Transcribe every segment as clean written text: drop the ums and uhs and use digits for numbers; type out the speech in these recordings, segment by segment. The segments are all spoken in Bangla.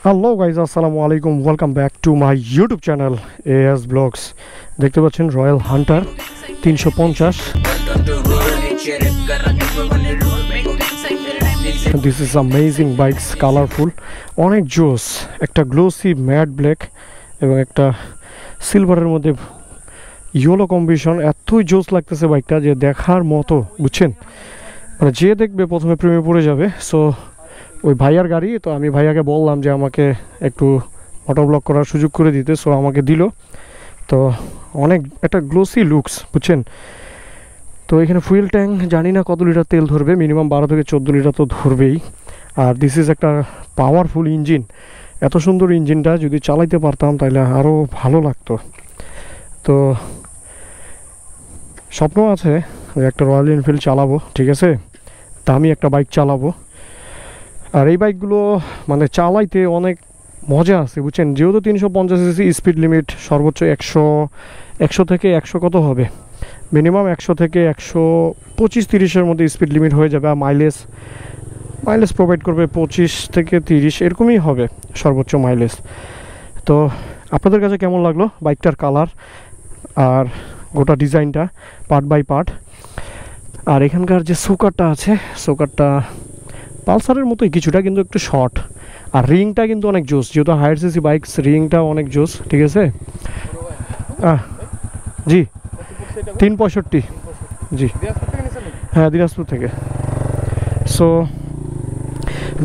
হ্যালো গাইজ, আসসালামু আলাইকুম। Welcome back to my YouTube channel AS blogs. দেখতে পাচ্ছেন royal hunter 350। This is amazing bikes, colourful, অনেক জোস। একটা গ্লোসি ম্যাট ব্ল্যাক এবং একটা সিলভারের মধ্যে ইয়েলো কম্বিনেশন। এতই জোস লাগতেছে বাইকটা যে দেখার মতো, বুঝছেন? মানে যে দেখবে প্রথমে প্রেমে পড়ে যাবে। সো ওই ভাইয়ার গাড়ি, তো আমি ভাইয়াকে বললাম যে আমাকে একটু অটো ব্লক করার সুযোগ করে দিতে। সো আমাকে দিল। তো অনেক একটা গ্লোসি লুকস, বুঝছেন? তো এখানে ফুয়েল ট্যাঙ্ক জানি না কত লিটার তেল ধরবে, মিনিমাম 12 থেকে 14 লিটার তো ধরবেই। আর দিস ইজ একটা পাওয়ারফুল ইঞ্জিন। এত সুন্দর ইঞ্জিনটা যদি চালাইতে পারতাম তাহলে আরও ভালো লাগতো। তো স্বপ্ন আছে একটা রয়্যাল এনফিল্ড চালাবো, ঠিক আছে? দামি একটা বাইক চালাবো। আর এই বাইকগুলো মানে চালাইতে অনেক মজা আছে, বুঝছেন? যেহেতু 350 সিসি, স্পিড লিমিট সর্বোচ্চ 100 থেকে 100 কত হবে, মিনিমাম 100 থেকে 125-30-এর মধ্যে স্পিড লিমিট হয়ে যাবে। আর মাইলেজ প্রোভাইড করবে 25 থেকে 30, এরকমই হবে সর্বোচ্চ মাইলেজ। তো আপনাদের কাছে কেমন লাগলো বাইকটার কালার আর গোটা ডিজাইনটা পার্ট বাই পার্ট? আর এখানকার যে সোকারটা আছে, সোকারটা পালসারের মতোই কিছুটা, কিন্তু একটু শর্ট। আর রিংটা কিন্তু অনেক জোস, যেহেতু হায়ার সিসি বাইক, রিংটা অনেক জোস, ঠিক আছে? জি 365, জি হ্যাঁ, দিনাজপুর থেকে। সো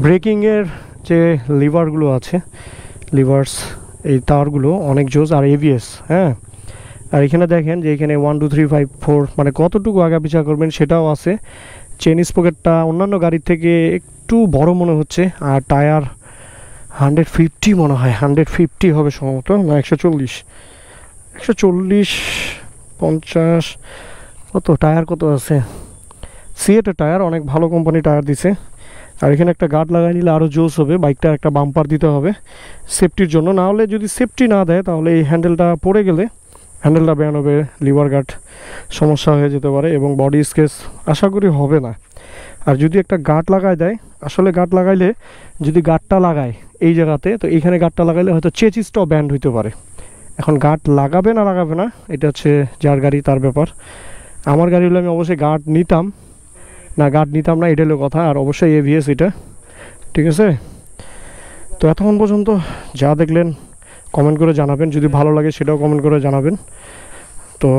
ব্রেকিংয়ের যে লিভারগুলো আছে, লিভার্স, এই তারগুলো অনেক জোস। আর এবিএস, হ্যাঁ। আর এখানে দেখেন যে এখানে 1 2 3 5 4 মানে কতটুকু আগা পিছা করবেন সেটাও আছে। চেন স্পকেটটা অন্যান্য গাড়ির থেকে একটু বড় মনে হচ্ছে। আর টায়ার 150 মনে হয়, 150 হবে সম্ভবত, না 140, 50 কত টায়ার কত আছে। সিএটের টায়ার, অনেক ভালো কোম্পানি টায়ার দিছে। আর এখানে একটা গার্ড লাগাই নিলে আরও জোস হবে। বাইকটা একটা বাম্পার দিতে হবে সেফটির জন্য, না হলে যদি সেফটি না দেয় তাহলে এই হ্যান্ডেলটা পড়ে গেলে হ্যান্ডেলটা ব্যান হবে, লিভার গার্ড সমস্যা হয়ে যেতে পারে এবং বডি স্কেচ আশা করি হবে না। আর যদি একটা গার্ড লাগাই দেয়, আসলে গার্ড লাগাইলে যদি গার্ডটা লাগায় এই জায়গাতে, তো এইখানে গার্ডটা লাগাইলে হয়তো চেচিসটাও ব্যান্ড হইতে পারে। এখন গার্ড লাগাবে না লাগাবে না এটা হচ্ছে যার গাড়ি তার ব্যাপার। আমার গাড়ি হলে আমি অবশ্যই গার্ড নিতাম না, এটা হলো কথা। আর অবশ্যই এভিএস এটা, ঠিক আছে? তো এতক্ষণ পর্যন্ত যা দেখলেন কমেন্ট করে জানাবেন, যদি ভালো লাগে সেটাও কমেন্ট করে জানাবেন। তো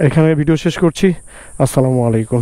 এখানে ভিডিও শেষ করছি। আসসালামু আলাইকুম।